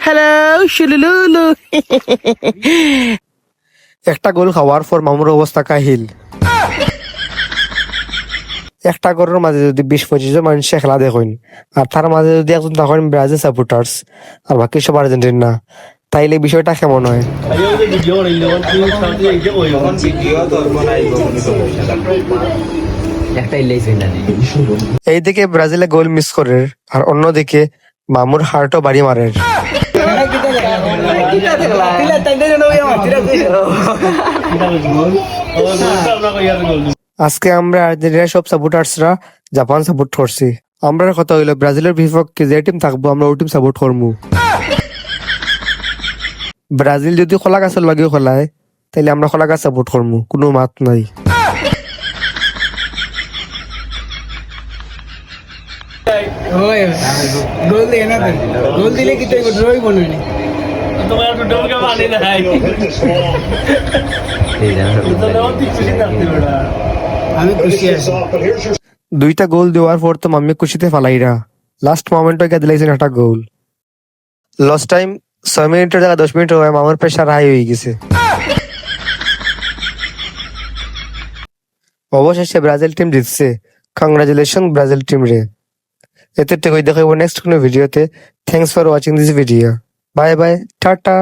Hello শুলুলুলু। একটা গোল খাওয়ার পর মামুর অবস্থা কাহিল। একটা গোলের মাঝে যদি 20-25 জন মানুষ খেলা দেখেন, আর তার মাঝে যদি একজন তখন ব্রাজিল সাপোর্টার্স আর বাকি সব আর্জেন্টিনা, তাইলে বিষয়টা কেমন হয়? এইদিকে ব্রাজিলে গোল মিস করে, আর অন্যদিকে মামুর হার্টও বাড়ি মারে। আজকে আমরা আর্জেন্টিনার সব সাপোর্টার্সরা জাপান সাপোর্ট করছি। আমরা কথা হইলো ব্রাজিলের বিপক্ষে যে টিম থাকবো আমরা ওই টিম সাপোর্ট করবো। ব্রাজিল যদি খোলা গাছের লগে খোলায়, তাহলে আমরা খোলা গাছ সাপোর্ট করবো, কোনো মাত নাই। গোল দিয়ে না গোল দিলে কি তুই ড্রই বনবি তোমার ডুবকে পানি নাই আমি খুশি আছি। দুইটা গোল দেওয়ার পর তো মাম্মি খুশিতে ফালাইরা লাস্ট মোমেন্টে গিয়ে দিলাইছেন একটা গোল। লাস্ট টাইম 6 মিনিটের জায়গায় 10 মিনিট হয়ে মামার প্রেশার হাই হয়ে গেছে। অবশেষে ব্রাজিল টিম জিতছে। কংগ্রাচুলেশন ব্রাজিল টিম রে। এতে দেখাবো নেক্সট কোনো ভিডিওতে। Thanks for watching this video. Bye bye, tata.